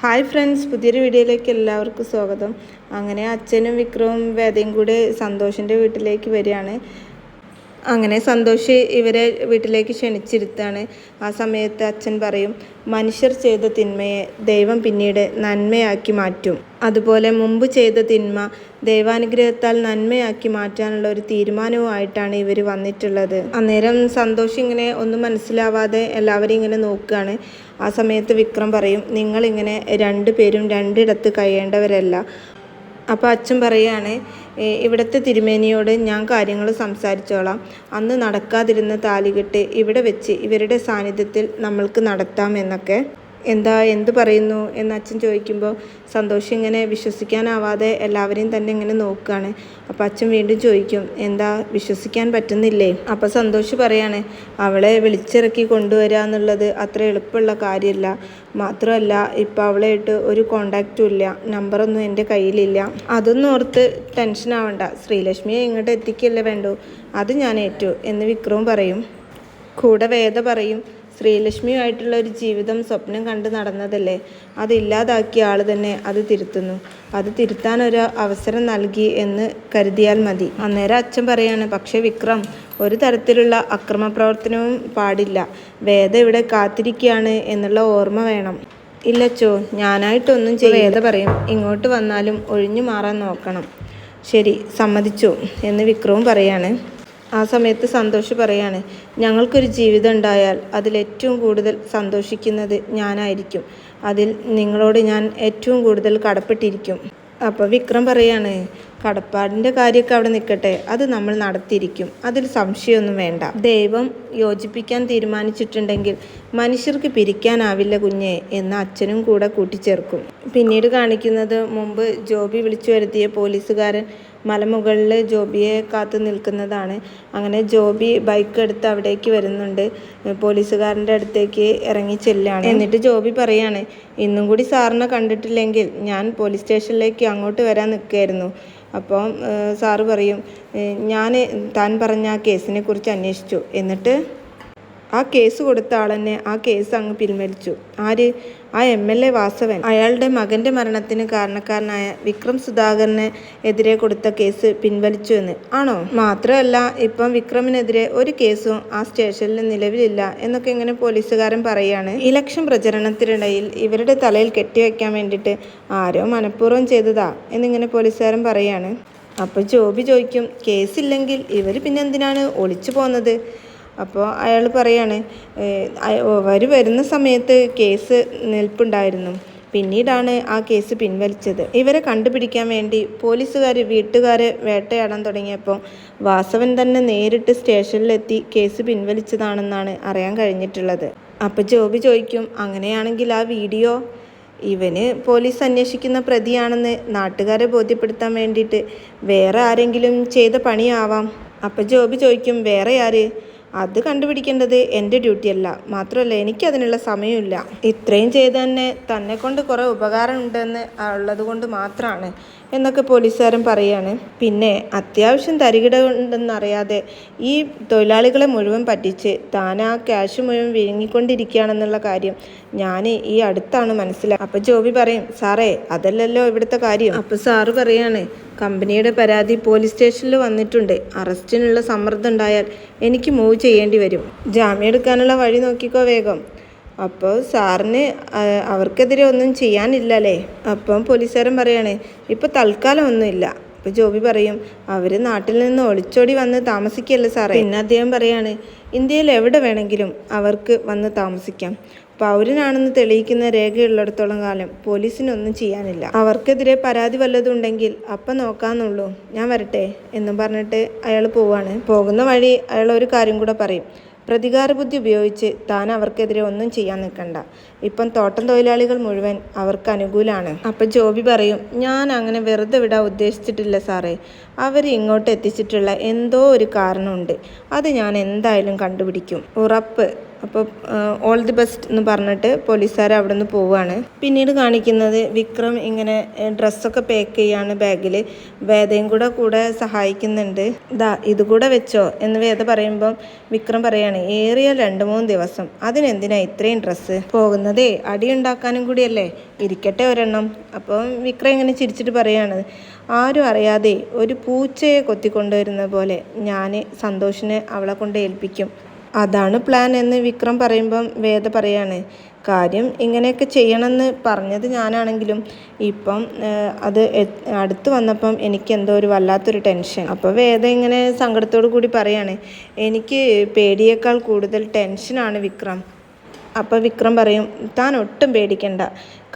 Hi friends, പുതിയൊരു വീഡിയോയിലേക്ക് എല്ലാവർക്കും സ്വാഗതം. അങ്ങനെ അച്ഛനും വിക്രവും വേദയും കൂടെ സന്തോഷിൻ്റെ വീട്ടിലേക്ക് വരികയാണ്. അങ്ങനെ സന്തോഷ് ഇവരെ വീട്ടിലേക്ക് ക്ഷണിച്ചിരുത്താണ്. ആ സമയത്ത് അച്ഛൻ പറയും, മനുഷ്യർ ചെയ്ത തിന്മയെ ദൈവം പിന്നീട് നന്മയാക്കി മാറ്റും. അതുപോലെ മുമ്പ് ചെയ്ത തിന്മ ദൈവാനുഗ്രഹത്താൽ നന്മയാക്കി മാറ്റാനുള്ള ഒരു തീരുമാനവുമായിട്ടാണ് ഇവർ വന്നിട്ടുള്ളത്. അന്നേരം സന്തോഷ് ഇങ്ങനെ ഒന്നും മനസ്സിലാവാതെ എല്ലാവരും ഇങ്ങനെ നോക്കുകയാണ്. ആ സമയത്ത് വിക്രം പറയും, നിങ്ങളിങ്ങനെ രണ്ടുപേരും രണ്ടിടത്ത് കഴിയേണ്ടവരല്ല. അപ്പോൾ അച്ഛൻ പറയുകയാണ്, ഇവിടുത്തെ തിരുമേനിയോട് ഞാൻ കാര്യങ്ങൾ സംസാരിച്ചോളാം. അന്ന് നടക്കാതിരുന്ന താലികെട്ട് ഇവിടെ വെച്ച് ഇവരുടെ സാന്നിധ്യത്തിൽ നമ്മൾക്ക് നടത്താം എന്നൊക്കെ. എന്ത് പറയുന്നു എന്ന് അച്ഛൻ ചോദിക്കുമ്പോൾ സന്തോഷം ഇങ്ങനെ വിശ്വസിക്കാനാവാതെ എല്ലാവരെയും തന്നെ ഇങ്ങനെ നോക്കുകയാണ്. അപ്പോൾ അച്ഛൻ വീണ്ടും ചോദിക്കും, എന്താ വിശ്വസിക്കാൻ പറ്റുന്നില്ലേ? അപ്പോൾ സന്തോഷ് പറയാണ്, അവളെ വിളിച്ചിറക്കി കൊണ്ടുവരിക എന്നുള്ളത് അത്ര എളുപ്പമുള്ള കാര്യമല്ല. മാത്രമല്ല ഇപ്പം അവളായിട്ട് ഒരു കോണ്ടാക്റ്റും ഇല്ല, നമ്പറൊന്നും എൻ്റെ കയ്യിലില്ല. അതൊന്നും ഓർത്ത് ടെൻഷൻ ആവണ്ട, ശ്രീലക്ഷ്മിയെ ഇങ്ങോട്ട് എത്തിക്കല്ലേ വേണ്ടു, അത് ഞാൻ ഏറ്റു എന്ന് വിക്രവും പറയും. കൂടെ വേദ പറയും, ശ്രീലക്ഷ്മിയുമായിട്ടുള്ള ഒരു ജീവിതം സ്വപ്നം കണ്ട് നടന്നതല്ലേ, അതില്ലാതാക്കിയ ആൾ തന്നെ അത് തിരുത്തുന്നു. അത് തിരുത്താനൊരു അവസരം നൽകി എന്ന് കരുതിയാൽ മതി. അന്നേരം അച്ഛൻ പറയാണ്, പക്ഷേ വിക്രം, ഒരു തരത്തിലുള്ള അക്രമപ്രവർത്തനവും പാടില്ല. വേദ ഇവിടെ കാത്തിരിക്കുകയാണ് എന്നുള്ള ഓർമ്മ വേണം. ഇല്ലച്ചോ, ഞാനായിട്ടൊന്നും ചെയ്യും. വേദ പറയും, ഇങ്ങോട്ട് വന്നാലും ഒഴിഞ്ഞു മാറാൻ നോക്കണം. ശരി, സമ്മതിച്ചു എന്ന് വിക്രവും പറയാണ്. ആ സമയത്ത് സന്തോഷ് പറയാണ്, ഞങ്ങൾക്കൊരു ജീവിതം ഉണ്ടായാൽ അതിലേറ്റവും കൂടുതൽ സന്തോഷിക്കുന്നത് ഞാനായിരിക്കും. അതിൽ നിങ്ങളോട് ഞാൻ ഏറ്റവും കൂടുതൽ കടപ്പെട്ടിരിക്കും. അപ്പോൾ വിക്രം പറയാണ്, കടപ്പാടിൻ്റെ കാര്യമൊക്കെ അവിടെ നിൽക്കട്ടെ, അത് നമ്മൾ നടത്തിയിരിക്കും, അതിൽ സംശയമൊന്നും വേണ്ട. ദൈവം യോജിപ്പിക്കാൻ തീരുമാനിച്ചിട്ടുണ്ടെങ്കിൽ മനുഷ്യർക്ക് പിരിക്കാനാവില്ല കുഞ്ഞെ എന്ന് അച്ഛനും കൂടെ കൂട്ടിച്ചേർക്കും. പിന്നീട് കാണിക്കുന്നത്, മുമ്പ് ജോബി വിളിച്ചു വരുത്തിയ പോലീസുകാരൻ മലമുകളിൽ ജോബിയെ കാത്തു നിൽക്കുന്നതാണ്. അങ്ങനെ ജോബി ബൈക്ക് എടുത്ത് അവിടേക്ക് വരുന്നുണ്ട്. പോലീസുകാരൻ്റെ അടുത്തേക്ക് ഇറങ്ങി ചെല്ലുകയാണ്. എന്നിട്ട് ജോബി പറയാണ്, ഇന്നും കൂടി സാറിനെ കണ്ടിട്ടില്ലെങ്കിൽ ഞാൻ പോലീസ് സ്റ്റേഷനിലേക്ക് അങ്ങോട്ട് വരാൻ നിൽക്കുകയായിരുന്നു. അപ്പം സാറ് പറയും, ഞാൻ താൻ പറഞ്ഞ ആ കേസിനെ കുറിച്ച് അന്വേഷിച്ചു, എന്നിട്ട് ആ കേസ് കൊടുത്ത ആൾ തന്നെ ആ കേസ് അങ്ങ് പിൻവലിച്ചു. ആര്? ആ MLA വാസവൻ. അയാളുടെ മകൻ്റെ മരണത്തിന് കാരണക്കാരനായ വിക്രം സുധാകരന് എതിരെ കൊടുത്ത കേസ് പിൻവലിച്ചു എന്ന്. ആണോ? മാത്രമല്ല ഇപ്പം വിക്രമിനെതിരെ ഒരു കേസും ആ സ്റ്റേഷനിൽ നിലവിലില്ല എന്നൊക്കെ ഇങ്ങനെ പോലീസുകാരൻ പറയുകയാണ്. ഇലക്ഷൻ പ്രചരണത്തിനിടയിൽ ഇവരുടെ തലയിൽ കെട്ടിവെക്കാൻ വേണ്ടിയിട്ട് ആരോ മനഃപൂർവ്വം ചെയ്തതാ എന്നിങ്ങനെ പോലീസുകാരൻ പറയുകയാണ്. അപ്പോൾ ജോബി ചോദിക്കും, കേസില്ലെങ്കിൽ ഇവർ പിന്നെ എന്തിനാണ് ഒളിച്ചു പോകുന്നത്? അപ്പോൾ അയാൾ പറയാണ്, അവർ വരുന്ന സമയത്ത് കേസ് നിൽപ്പുണ്ടായിരുന്നു, പിന്നീടാണ് ആ കേസ് പിൻവലിച്ചത്. ഇവരെ കണ്ടുപിടിക്കാൻ വേണ്ടി പോലീസുകാർ വീട്ടുകാരെ വേട്ടയാടാൻ തുടങ്ങിയപ്പോൾ വാസവൻ തന്നെ നേരിട്ട് സ്റ്റേഷനിലെത്തി കേസ് പിൻവലിച്ചതാണെന്നാണ് അറിയാൻ കഴിഞ്ഞിട്ടുള്ളത്. അപ്പോൾ ജോബി ചോദിക്കും, അങ്ങനെയാണെങ്കിൽ ആ വീഡിയോ ഇവന് പോലീസ് അന്വേഷിക്കുന്ന പ്രതിയാണെന്ന് നാട്ടുകാരെ ബോധ്യപ്പെടുത്താൻ വേണ്ടിയിട്ട് വേറെ ആരെങ്കിലും ചെയ്ത പണിയാവാം. അപ്പോൾ ജോബി ചോദിക്കും, വേറെ ആര്? അത് കണ്ടുപിടിക്കേണ്ടത് എൻ്റെ ഡ്യൂട്ടിയല്ല, മാത്രമല്ല എനിക്കതിനുള്ള സമയമില്ല. ഇത്രയും ചെയ്ത് തന്നെ കൊണ്ട് കുറേ ഉപകാരം ഉണ്ടെന്ന് ഉള്ളത് കൊണ്ട് മാത്രമാണ് എന്നൊക്കെ പോലീസുകാരൻ പറയാണ്. പിന്നെ അത്യാവശ്യം തരികിട ഉണ്ടെന്നറിയാതെ ഈ തൊഴിലാളികളെ മുഴുവൻ പറ്റിച്ച് താൻ ആ ക്യാഷ് മുഴുവൻ വിഴുങ്ങിക്കൊണ്ടിരിക്കുകയാണെന്നുള്ള കാര്യം ഞാൻ ഈ അടുത്താണ് മനസ്സിലാക്കുക. അപ്പോൾ ജോബി പറയും, സാറേ അതല്ലല്ലോ ഇവിടുത്തെ കാര്യം. അപ്പോൾ സാറ് പറയാണ്, കമ്പനിയുടെ പരാതി പോലീസ് സ്റ്റേഷനിൽ വന്നിട്ടുണ്ട്. അറസ്റ്റിനുള്ള സമ്മർദ്ദം ഉണ്ടായാൽ എനിക്ക് മൂവ് ചെയ്യേണ്ടി വരും. ജാമ്യം എടുക്കാനുള്ള വഴി നോക്കിക്കോ വേഗം. അപ്പോൾ സാറിന് അവർക്കെതിരെ ഒന്നും ചെയ്യാനില്ലല്ലേ? അപ്പം പോലീസുകാരൻ പറയാണ്, ഇപ്പോൾ തൽക്കാലം ഒന്നുമില്ല. അപ്പോൾ ജോബി പറയും, അവർ നാട്ടിൽ നിന്ന് ഒളിച്ചോടി വന്ന് താമസിക്കല്ലേ സാറേ? പിന്നെ അദ്ദേഹം പറയാണ്, ഇന്ത്യയിൽ എവിടെ വേണമെങ്കിലും അവർക്ക് വന്ന് താമസിക്കാം. പൗരനാണെന്ന് തെളിയിക്കുന്ന രേഖയുള്ളിടത്തോളം കാലം പോലീസിനൊന്നും ചെയ്യാനില്ല. അവർക്കെതിരെ പരാതി വല്ലതുണ്ടെങ്കിൽ അപ്പം നോക്കാന്നുള്ളൂ, ഞാൻ വരട്ടെ എന്നും പറഞ്ഞിട്ട് അയാൾ പോവാണ്. പോകുന്ന വഴി അയാൾ ഒരു കാര്യം കൂടെ പറയും, പ്രതികാര ബുദ്ധി ഉപയോഗിച്ച് താൻ അവർക്കെതിരെ ഒന്നും ചെയ്യാൻ നിൽക്കണ്ട. ഇപ്പം തോട്ടം തൊഴിലാളികൾ മുഴുവൻ അവർക്ക് അനുകൂലമാണ്. അപ്പം ജോബി പറയും, ഞാൻ അങ്ങനെ വെറുതെ വിടാൻ ഉദ്ദേശിച്ചിട്ടില്ല സാറേ. അവർ ഇങ്ങോട്ട് എത്തിച്ചിട്ടുള്ള എന്തോ ഒരു കാരണമുണ്ട്, അത് ഞാൻ എന്തായാലും കണ്ടുപിടിക്കും, ഉറപ്പ്. അപ്പോൾ ഓൾ ദി ബെസ്റ്റ് എന്ന് പറഞ്ഞിട്ട് പോലീസുകാർ അവിടെ നിന്ന് പോവുകയാണ്. പിന്നീട് കാണിക്കുന്നത് വിക്രം ഇങ്ങനെ ഡ്രസ്സൊക്കെ പാക്ക് ചെയ്യാണ് ബാഗിൽ. വേദയും കൂടെ സഹായിക്കുന്നുണ്ട്. ഇതുകൂടെ വെച്ചോ എന്ന് വേദ പറയുമ്പം വിക്രം പറയാണ് ഏറിയ 2-3 ദിവസം, അതിനെന്തിനാ ഇത്രയും ഡ്രസ്സ്? പോകുന്നതേ അടി ഉണ്ടാക്കാനും കൂടിയല്ലേ, ഇരിക്കട്ടെ ഒരെണ്ണം. അപ്പം വിക്രം ഇങ്ങനെ ചിരിച്ചിട്ട് പറയാണ് ആരും അറിയാതെ ഒരു പൂച്ചയെ കൊത്തിക്കൊണ്ടുവരുന്ന പോലെ ഞാൻ സന്തോഷിനെ അവളെ കൊണ്ട് ഏൽപ്പിക്കും. അതാണ് പ്ലാൻ എന്ന് വിക്രം പറയുമ്പം വേദ പറയാണ് കാര്യം ഇങ്ങനെയൊക്കെ ചെയ്യണമെന്ന് പറഞ്ഞത് ഞാനാണെങ്കിലും ഇപ്പം അത് അടുത്ത് വന്നപ്പം എനിക്ക് എന്തോ ഒരു വല്ലാത്തൊരു ടെൻഷൻ. അപ്പോൾ വേദ ഇങ്ങനെ സങ്കടത്തോടു കൂടി പറയാണ് എനിക്ക് പേടിയേക്കാൾ കൂടുതൽ ടെൻഷനാണ് വിക്രം. അപ്പോൾ വിക്രം പറയും താൻ ഒട്ടും പേടിക്കണ്ട,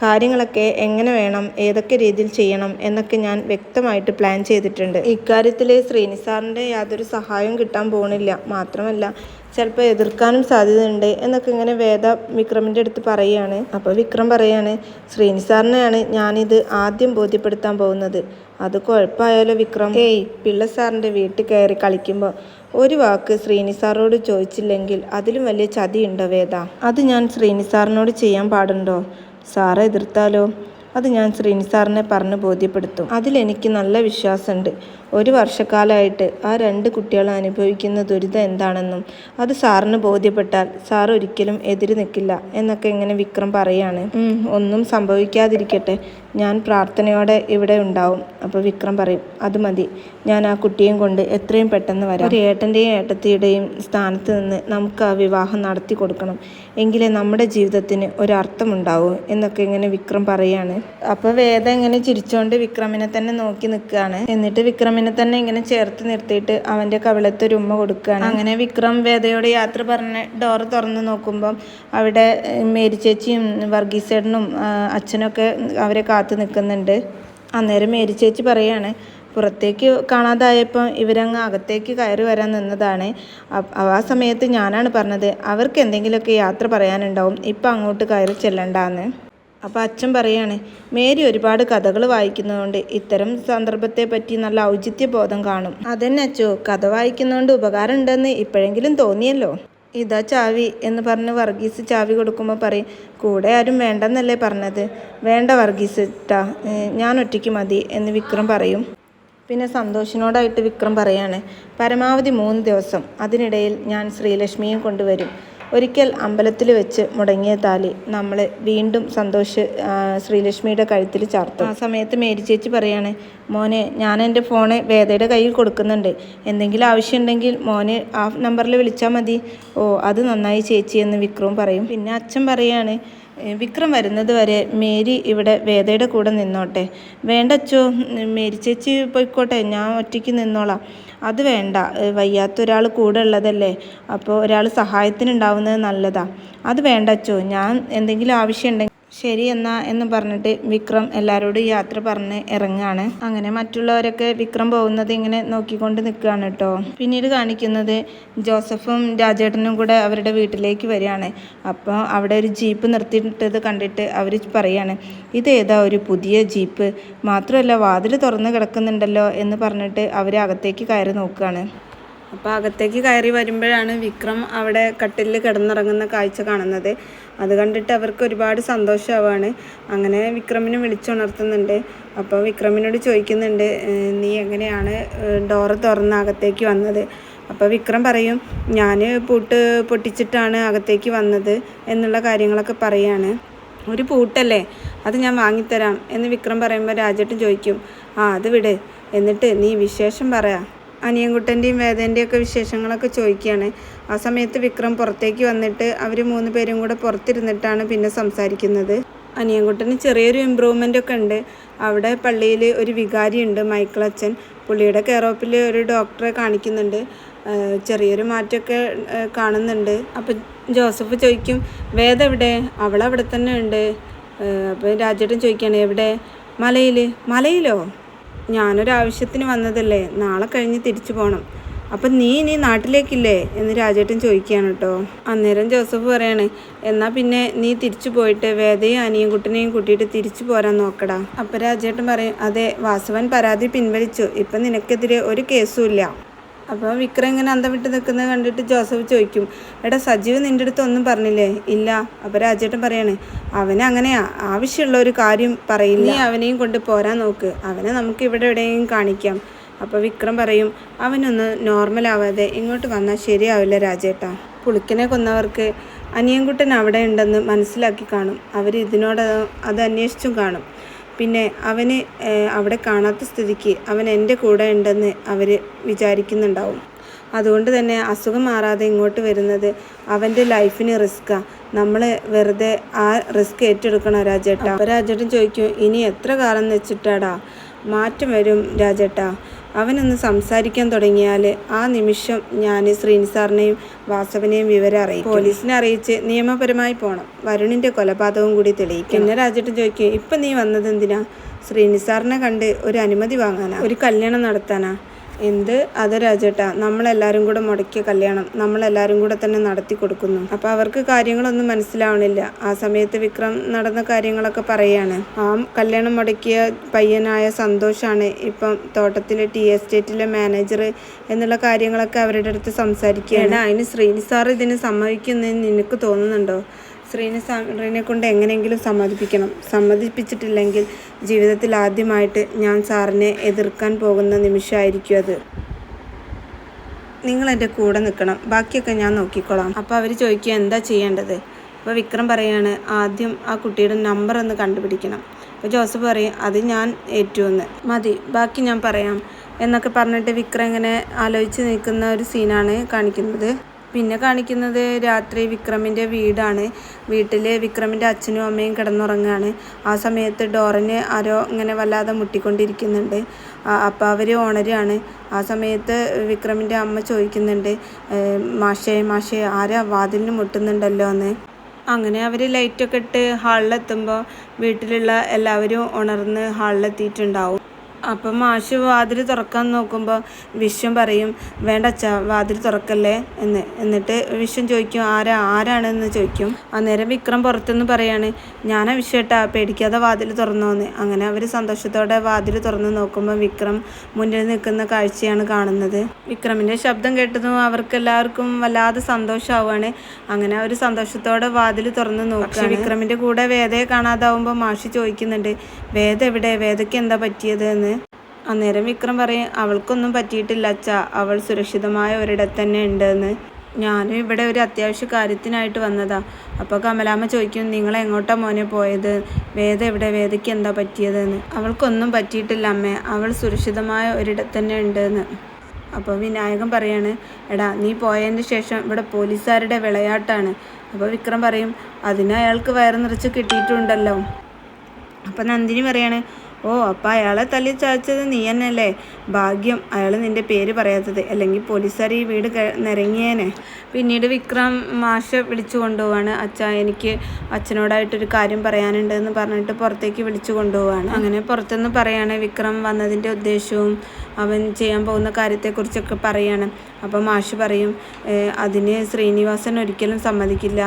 കാര്യങ്ങളൊക്കെ എങ്ങനെ വേണം, ഏതൊക്കെ രീതിയിൽ ചെയ്യണം എന്നൊക്കെ ഞാൻ വ്യക്തമായിട്ട് പ്ലാൻ ചെയ്തിട്ടുണ്ട്. ഇക്കാര്യത്തിൽ ശ്രീനിസാറിൻ്റെ യാതൊരു സഹായവും കിട്ടാൻ പോകുന്നില്ല, മാത്രമല്ല ചിലപ്പോൾ എതിർക്കാനും സാധ്യതയുണ്ട് എന്നൊക്കെ ഇങ്ങനെ വേദ വിക്രമിൻ്റെ അടുത്ത് പറയുകയാണ്. അപ്പോൾ വിക്രം പറയാണ് ശ്രീനിസാറിനെയാണ് ഞാനിത് ആദ്യം ബോധ്യപ്പെടുത്താൻ പോകുന്നത്. അത് കുഴപ്പമായാലോ വിക്രം? പിള്ള സാറിൻ്റെ വീട്ടിൽ കയറി കളിക്കുമ്പോൾ ഒരു വാക്ക് ശ്രീനിസാറിനോട് ചോദിച്ചില്ലെങ്കിൽ അതിലും വലിയ ചതിയുണ്ടോ വേദ? അത് ഞാൻ ശ്രീനിസാറിനോട് ചെയ്യാൻ പാടുണ്ടോ? സാറെ എതിർത്താലോ? അത് ഞാൻ ശ്രീനിസാറിനെ പറഞ്ഞ് ബോധ്യപ്പെടുത്തും. അതിലെനിക്ക് നല്ല വിശ്വാസമുണ്ട്. 1 വർഷക്കാലമായിട്ട് ആ 2 കുട്ടികളും അനുഭവിക്കുന്ന ദുരിതം എന്താണെന്നും അത് സാറിന് ബോധ്യപ്പെട്ടാൽ സാർ ഒരിക്കലും എതിര് നിൽക്കില്ല എന്നൊക്കെ ഇങ്ങനെ വിക്രം പറയാണ്. ഒന്നും സംഭവിക്കാതിരിക്കട്ടെ, ഞാൻ പ്രാർത്ഥനയോടെ ഇവിടെ ഉണ്ടാവും. അപ്പോൾ വിക്രം പറയും അത് മതി, ഞാൻ ആ കുട്ടിയും കൊണ്ട് എത്രയും പെട്ടെന്ന് വരാം. ഒരു ഏട്ടൻ്റെയും ഏട്ടത്തിയുടെയും സ്ഥാനത്ത് നിന്ന് നമുക്ക് ആ വിവാഹം നടത്തി കൊടുക്കണം, എങ്കിലേ നമ്മുടെ ജീവിതത്തിന് ഒരർത്ഥമുണ്ടാവൂ എന്നൊക്കെ ഇങ്ങനെ വിക്രം പറയാണ്. അപ്പോൾ വേദ ഇങ്ങനെ ചിരിച്ചുകൊണ്ട് വിക്രമിനെ തന്നെ നോക്കി നിൽക്കുകയാണ്. എന്നിട്ട് വിക്രമിനെ തന്നെ ഇങ്ങനെ ചേർത്ത് നിർത്തിയിട്ട് അവൻ്റെ കവിളത്ത് ഒരു ഉമ്മ കൊടുക്കുകയാണ്. അങ്ങനെ വിക്രം വേദയോട് യാത്ര പറഞ്ഞ് ഡോറ് തുറന്ന് നോക്കുമ്പം അവിടെ മേരി ചേച്ചിയും വർഗീസേട്ടനും അച്ഛനൊക്കെ അവരെ കാത്തു നിൽക്കുന്നുണ്ട്. അന്നേരം മേരി ചേച്ചി പറയാണ് പുറത്തേക്ക് കാണാതായപ്പോൾ ഇവരങ്ങ് അകത്തേക്ക് കയറി വരാൻ നിന്നതാണ്. ആ സമയത്ത് ഞാനാണ് പറഞ്ഞത് അവർക്ക് എന്തെങ്കിലുമൊക്കെ യാത്ര പറയാനുണ്ടാവും, ഇപ്പം അങ്ങോട്ട് കയറി ചെല്ലണ്ടാന്ന്. അപ്പോൾ അച്ഛൻ പറയാണ് മേരി ഒരുപാട് കഥകൾ വായിക്കുന്നതുകൊണ്ട് ഇത്തരം സന്ദർഭത്തെ പറ്റി നല്ല ഔചിത്യബോധം കാണും. അതെന്നെ അച്ചോ, കഥ വായിക്കുന്നതുകൊണ്ട് ഉപകാരം ഉണ്ടെന്ന് ഇപ്പോഴെങ്കിലും തോന്നിയല്ലോ. ഇതാ ചാവി എന്ന് പറഞ്ഞ് വർഗീസ് ചാവി കൊടുക്കുമ്പോൾ പറയും കൂടെ ആരും വേണ്ടെന്നല്ലേ പറഞ്ഞത്? വേണ്ട വർഗീസ് ട്ടാ, ഞാൻ ഒറ്റയ്ക്ക് മതി എന്ന് വിക്രം പറയും. പിന്നെ സന്തോഷിനോടായിട്ട് വിക്രം പറയാണ് പരമാവധി 3 ദിവസം, അതിനിടയിൽ ഞാൻ ശ്രീലക്ഷ്മിയും കൊണ്ടുവരും. ഒരിക്കൽ അമ്പലത്തിൽ വെച്ച് മുടങ്ങിയ താലി നമ്മൾ വീണ്ടും സന്തോഷ് ശ്രീലക്ഷ്മിയുടെ കഴുത്തിൽ ചാർത്തും. ആ സമയത്ത് മേരി ചേച്ചി പറയാണ് മോനെ, ഞാൻ എൻ്റെ ഫോണ് വേദയുടെ കയ്യിൽ കൊടുക്കുന്നുണ്ട്, എന്തെങ്കിലും ആവശ്യമുണ്ടെങ്കിൽ മോന് ആ നമ്പറിൽ വിളിച്ചാൽ മതി. ഓ അത് നന്നായി ചേച്ചി എന്ന് വിക്രം പറയും. പിന്നെ അച്ഛൻ പറയാണ് വിക്രം വരുന്നത് വരെ മേരി ഇവിടെ വേദയുടെ കൂടെ നിന്നോട്ടെ. വേണ്ട അച്ചോ, മേരി ചേച്ചി പോയിക്കോട്ടെ, ഞാൻ ഒറ്റയ്ക്ക് നിന്നോളാം. അത് വേണ്ട, വയ്യാത്തൊരാൾ കൂടെ ഉള്ളതല്ലേ, അപ്പോൾ ഒരാൾ സഹായത്തിനുണ്ടാവുന്നത് നല്ലതാണ്. അത് വേണ്ട അച്ചോ, ഞാൻ എന്തെങ്കിലും ആവശ്യമുണ്ടെങ്കിൽ ശരി എന്ന് പറഞ്ഞിട്ട് വിക്രം എല്ലാവരോടും യാത്ര പറഞ്ഞ് ഇറങ്ങുകയാണ്. അങ്ങനെ മറ്റുള്ളവരൊക്കെ വിക്രം പോകുന്നത് ഇങ്ങനെ നോക്കിക്കൊണ്ട് നിൽക്കുകയാണ് കേട്ടോ. പിന്നീട് കാണിക്കുന്നത് ജോസഫും രാജേട്ടനും കൂടെ അവരുടെ വീട്ടിലേക്ക് വരികയാണ്. അപ്പോൾ അവിടെ ഒരു ജീപ്പ് നിർത്തിയിട്ടത് കണ്ടിട്ട് അവർ പറയാണ് ഇതേതാ ഒരു പുതിയ ജീപ്പ്, മാത്രമല്ല വാതിൽ തുറന്ന് കിടക്കുന്നുണ്ടല്ലോ എന്ന് പറഞ്ഞിട്ട് അവർ അകത്തേക്ക് കയറി നോക്കുകയാണ്. അപ്പോൾ അകത്തേക്ക് കയറി വരുമ്പോഴാണ് വിക്രം അവിടെ കട്ടിലിൽ കിടന്നിറങ്ങുന്ന കാഴ്ച കാണുന്നത്. അത് കണ്ടിട്ട് അവർക്ക് ഒരുപാട് സന്തോഷമാവാണ്. അങ്ങനെ വിക്രമിനെ വിളിച്ചുണർത്തുന്നുണ്ട്. അപ്പോൾ വിക്രമിനോട് ചോദിക്കുന്നുണ്ട് നീ എങ്ങനെയാണ് ഡോറ് തുറന്ന് അകത്തേക്ക് വന്നത്? അപ്പോൾ വിക്രം പറയും ഞാൻ പൂട്ട് പൊട്ടിച്ചിട്ടാണ് അകത്തേക്ക് വന്നത് എന്നുള്ള കാര്യങ്ങളൊക്കെ പറയാണ്. ഒരു പൂട്ടല്ലേ, അത് ഞാൻ വാങ്ങിത്തരാം എന്ന് വിക്രം പറയുമ്പോൾ രാജേട്ടൻ ചോദിക്കും അത് വിട്, എന്നിട്ട് നീ വിശേഷം പറയാം. അനിയൻകുട്ടൻ്റെയും വേദേൻ്റെയും ഒക്കെ വിശേഷങ്ങളൊക്കെ ചോദിക്കുകയാണ്. ആ സമയത്ത് വിക്രം പുറത്തേക്ക് വന്നിട്ട് അവർ 3 പേരും കൂടെ പുറത്തിരുന്നിട്ടാണ് പിന്നെ സംസാരിക്കുന്നത്. അനിയൻകുട്ടന് ചെറിയൊരു ഇമ്പ്രൂവ്മെൻ്റ് ഒക്കെ ഉണ്ട്. അവിടെ പള്ളിയിൽ ഒരു വികാരി ഉണ്ട്, മൈക്കിൾ അച്ഛൻ. പുള്ളിയുടെ കെയർ ഓഫിൽ ഒരു ഡോക്ടറെ കാണിക്കുന്നുണ്ട്. ചെറിയൊരു മാറ്റമൊക്കെ കാണുന്നുണ്ട്. അപ്പം ജോസഫ് ചോദിക്കും വേദ എവിടെ? അവളവിടെ തന്നെ ഉണ്ട്. അപ്പോൾ രാജേട്ടൻ ചോദിക്കുകയാണ് എവിടെ? മലയിലോ? ഞാനൊരാവശ്യത്തിന് വന്നതല്ലേ, നാളെ കഴിഞ്ഞ് തിരിച്ചു പോകണം. അപ്പം നീ നാട്ടിലേക്കില്ലേ എന്ന് രാജേട്ടൻ ചോദിക്കുകയാണ് കേട്ടോ. അന്നേരം ജോസഫ് പറയാണ് എന്നാൽ പിന്നെ നീ തിരിച്ചു പോയിട്ട് വേദയും അനിയൻകുട്ടനെയും കൂട്ടിയിട്ട് തിരിച്ചു പോരാൻ നോക്കടാ. അപ്പം രാജേട്ടൻ പറയും അതെ, വാസവൻ പരാതി പിൻവലിച്ചു, ഇപ്പം നിനക്കെതിരെ ഒരു കേസും ഇല്ല. അപ്പോൾ വിക്രം ഇങ്ങനെ അന്തം വിട്ട് നിൽക്കുന്നത് കണ്ടിട്ട് ജോസഫ് ചോദിക്കും, എടാ സജീവ് നിൻ്റെ അടുത്ത് ഒന്നും പറഞ്ഞില്ലേ? ഇല്ല. അപ്പോൾ രാജേട്ടൻ പറയാണ്, അവനെ അങ്ങനെയാ, ആവശ്യമുള്ള ഒരു കാര്യം പറയില്ല, നീ അവനെയും കൊണ്ട് പോരാൻ നോക്ക്, അവനെ നമുക്ക് ഇവിടെ എവിടെയെങ്കിലും കാണിക്കാം. അപ്പോൾ വിക്രം പറയും, അവനൊന്ന് നോർമലാവാതെ ഇങ്ങോട്ട് വന്നാൽ ശരിയാവില്ല രാജേട്ടാ. പുളിക്കനെ കൊന്നവർക്ക് അനിയൻകുട്ടൻ അവിടെ ഉണ്ടെന്ന് മനസ്സിലാക്കി കാണും, അവർ ഇതിനോട് അത് അന്വേഷിച്ചും കാണും. പിന്നെ അവന് അവിടെ കാണാത്ത സ്ഥിതിക്ക് അവൻ എൻ്റെ കൂടെ ഉണ്ടെന്ന് അവർ വിചാരിക്കുന്നുണ്ടാവും. അതുകൊണ്ട് തന്നെ അസുഖം മാറാതെ ഇങ്ങോട്ട് വരുന്നത് അവൻ്റെ ലൈഫിന് റിസ്ക്കാണ്. നമ്മൾ വെറുതെ ആ റിസ്ക് ഏറ്റെടുക്കണം രാജേട്ടാ. അപ്പോൾ രാജേട്ടൻ ചോദിക്കും, ഇനി എത്ര കാലം എന്ന് വെച്ചിട്ടാടാ? മാറ്റം വരും രാജേട്ടാ. അവനൊന്ന് സംസാരിക്കാൻ തുടങ്ങിയാൽ ആ നിമിഷം ഞാൻ ശ്രീനിസാറിനെയും വാസവനെയും വിവരം അറിയിക്കും. പോലീസിനെ അറിയിച്ച് നിയമപരമായി പോകണം. വരുണിൻ്റെ കൊലപാതകം കൂടി തെളിയിക്കും. പിന്നെ രാജേട്ടൻ ചോദിക്കും, ഇപ്പം നീ വന്നത് എന്തിനാ? ശ്രീനിസാറിനെ കണ്ട് ഒരു അനുമതി വാങ്ങാനാ? ഒരു കല്യാണം നടത്താനാ? എന്ത്? അത് രാജേട്ടാ, നമ്മളെല്ലാവരും കൂടെ മുടക്കിയ കല്യാണം നമ്മളെല്ലാവരും കൂടെ തന്നെ നടത്തി കൊടുക്കുന്നു. അപ്പോൾ അവർക്ക് കാര്യങ്ങളൊന്നും മനസ്സിലാവണില്ല. ആ സമയത്ത് വിക്രം നടന്ന കാര്യങ്ങളൊക്കെ പറയാണ്. ആ കല്യാണം മുടക്കിയ പയ്യനായ സന്തോഷാണ് ഇപ്പം തോട്ടത്തിലെ ടീ എസ്റ്റേറ്റിലെ മാനേജർ എന്നുള്ള കാര്യങ്ങളൊക്കെ അവരുടെ അടുത്ത് സംസാരിക്കുകയാണ്. അതിന് ശ്രീനിസാർ ഇതിന് സമ്മതിക്കുന്നതെന്ന് നിനക്ക് തോന്നുന്നുണ്ടോ? ശ്രീനിസാറിനെ കൊണ്ട് എങ്ങനെയെങ്കിലും സമ്മതിപ്പിച്ചിട്ടില്ലെങ്കിൽ ജീവിതത്തിൽ ആദ്യമായിട്ട് ഞാൻ സാറിനെ എതിർക്കാൻ പോകുന്ന നിമിഷമായിരിക്കും അത്. നിങ്ങൾ എൻ്റെ കൂടെ നിൽക്കണം, ബാക്കിയൊക്കെ ഞാൻ നോക്കിക്കോളാം. അപ്പോൾ അവർ ചോദിക്കുക, എന്താ ചെയ്യേണ്ടത്? അപ്പോൾ വിക്രം പറയാണ്, ആദ്യം ആ കുട്ടിയുടെ നമ്പർ ഒന്ന് കണ്ടുപിടിക്കണം. അപ്പോൾ ജോസഫ് പറയും, അത് ഞാൻ ഏറ്റുവന്ന് മതി, ബാക്കി ഞാൻ പറയാം എന്നൊക്കെ പറഞ്ഞിട്ട് വിക്രം ഇങ്ങനെ ആലോചിച്ച് നിൽക്കുന്ന ഒരു സീനാണ് കാണിക്കുന്നത്. പിന്നെ കാണിക്കുന്നത് രാത്രി വിക്രമിൻ്റെ വീടാണ്. വീട്ടിൽ വിക്രമിൻ്റെ അച്ഛനും അമ്മയും കിടന്നുറങ്ങുകയാണ്. ആ സമയത്ത് ഡോറിന് ആരോ ഇങ്ങനെ വല്ലാതെ മുട്ടിക്കൊണ്ടിരിക്കുന്നുണ്ട്. അപ്പോൾ അവർ ഉണരുകയാണ്. ആ സമയത്ത് വിക്രമിൻ്റെ അമ്മ ചോദിക്കുന്നുണ്ട്, മാഷേ ആരാ വാതിലിന് മുട്ടുന്നുണ്ടല്ലോ എന്ന്. അങ്ങനെ അവർ ലൈറ്റൊക്കെ ഇട്ട് ഹാളിലെത്തുമ്പോൾ വീട്ടിലുള്ള എല്ലാവരും ഉണർന്ന് ഹാളിലെത്തിയിട്ടുണ്ടാവും. അപ്പം മാഷ് വാതിൽ തുറക്കാൻ നോക്കുമ്പോൾ വിശ്വം പറയും, വേണ്ട അച്ഛാ വാതിൽ തുറക്കല്ലേ എന്ന്. എന്നിട്ട് വിശ്വം ചോദിക്കും, ആരാണെന്ന് ചോദിക്കും. അന്നേരം വിക്രം പുറത്തുനിന്ന് പറയാണ്, ഞാനാ വിശ്വേട്ടാ, പേടിക്കാതെ വാതിൽ തുറന്നോന്ന്. അങ്ങനെ അവർ സന്തോഷത്തോടെ വാതിൽ തുറന്ന് നോക്കുമ്പോൾ വിക്രം മുന്നിൽ നിൽക്കുന്ന കാഴ്ചയാണ് കാണുന്നത്. വിക്രമിൻ്റെ ശബ്ദം കേട്ടതും അവർക്കെല്ലാവർക്കും വല്ലാതെ സന്തോഷമാവുകയാണ്. അങ്ങനെ അവർ സന്തോഷത്തോടെ വാതിൽ തുറന്ന് നോക്കുകയാണ്. വിക്രമിൻ്റെ കൂടെ വേദയെ കാണാതാവുമ്പോൾ മാഷി ചോദിക്കുന്നുണ്ട്, വേദ എവിടെ? വേദയ്ക്ക് എന്താ പറ്റിയത് എന്ന്. അന്നേരം വിക്രം പറയും, അവൾക്കൊന്നും പറ്റിയിട്ടില്ല അച്ഛാ, അവൾ സുരക്ഷിതമായ ഒരിടത്ത് തന്നെ ഉണ്ടെന്ന്. ഞാനും ഇവിടെ ഒരു അത്യാവശ്യ കാര്യത്തിനായിട്ട് വന്നതാ. അപ്പോൾ കമലാമ്മ ചോദിക്കും, നിങ്ങൾ എങ്ങോട്ടാ മോനെ പോയത്? വേദ എവിടെ? വേദയ്ക്ക് എന്താ പറ്റിയതെന്ന്. അവൾക്കൊന്നും പറ്റിയിട്ടില്ല അമ്മേ, അവൾ സുരക്ഷിതമായ ഒരിടത്ത് തന്നെ ഉണ്ടെന്ന്. അപ്പോൾ വിനായകൻ പറയാണ്, എടാ നീ പോയതിന് ശേഷം ഇവിടെ പോലീസുകാരുടെ വിളയാട്ടാണ്. അപ്പോൾ വിക്രം പറയും, അതിന് അയാൾക്ക് വയറ് നിറച്ച് കിട്ടിയിട്ടുണ്ടല്ലോ. അപ്പോൾ നന്ദിനി പറയാണ്, ഓ അപ്പോൾ അയാളെ തല്ലി ചാച്ചത് നീ തന്നെയല്ലേ? ഭാഗ്യം അയാൾ നിൻ്റെ പേര് പറയാത്തത്, അല്ലെങ്കിൽ പോലീസുകാർ ഈ വീട് നിരങ്ങിയേനെ. പിന്നീട് വിക്രം മാഷെ വിളിച്ചു കൊണ്ടുപോവാണ്. അച്ഛാ എനിക്ക് അച്ഛനോടായിട്ടൊരു കാര്യം പറയാനുണ്ട് എന്ന് പറഞ്ഞിട്ട് പുറത്തേക്ക് വിളിച്ചു കൊണ്ടുപോവാണ്. അങ്ങനെ പുറത്തുനിന്ന് പറയാണ് വിക്രം വന്നതിൻ്റെ ഉദ്ദേശവും അവൻ ചെയ്യാൻ പോകുന്ന കാര്യത്തെക്കുറിച്ചൊക്കെ പറയാണ്. അപ്പോൾ മാഷ് പറയും, അതിന് ശ്രീനിവാസൻ ഒരിക്കലും സമ്മതിക്കില്ല,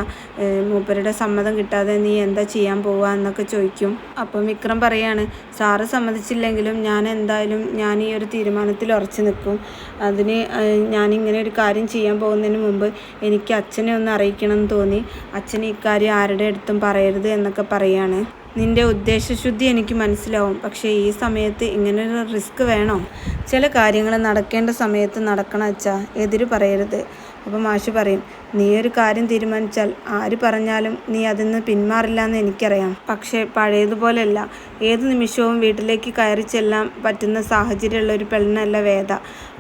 മൂപ്പരുടെ സമ്മതം കിട്ടാതെ നീ എന്താ ചെയ്യാൻ പോവുക എന്നൊക്കെ ചോദിക്കും. അപ്പം വിക്രം പറയാണ്, സാറ് സമ്മതിച്ചില്ലെങ്കിലും ഞാൻ ഈ ഒരു തീരുമാനത്തിൽ ഉറച്ചു നിൽക്കും. അതിന് ഞാനിങ്ങനെ ഒരു കാര്യം ചെയ്യാൻ പോകുന്നതിന് മുമ്പ് എനിക്ക് അച്ഛനെ ഒന്ന് അറിയിക്കണം എന്ന് തോന്നി. അച്ഛന് ഇക്കാര്യം ആരുടെ അടുത്തും പറയരുത് എന്നൊക്കെ പറയാണ്. നിൻ്റെ ഉദ്ദേശശുദ്ധി എനിക്ക് മനസ്സിലാവും, പക്ഷേ ഈ സമയത്ത് ഇങ്ങനൊരു റിസ്ക് വേണോ? ചില കാര്യങ്ങൾ നടക്കേണ്ട സമയത്ത് നടക്കണം അച്ഛാ, എതിര് പറയരുത്. അപ്പോൾ മാഷ് പറയും, നീ ഒരു കാര്യം തീരുമാനിച്ചാൽ ആര് പറഞ്ഞാലും നീ അതിൽ നിന്ന് പിന്മാറില്ല എന്ന് എനിക്കറിയാം. പക്ഷേ പഴയതുപോലെയല്ല, ഏത് നിമിഷവും വീട്ടിലേക്ക് കയറി ചെല്ലാൻ പറ്റുന്ന സാഹചര്യമുള്ള ഒരു പെണ്ണല്ല വേദ,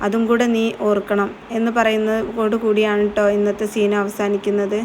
അതും കൂടെ നീ ഓർക്കണം എന്ന് പറയുന്നതോടു കൂടിയാണ് കേട്ടോ ഇന്നത്തെ സീൻ അവസാനിക്കുന്നത്.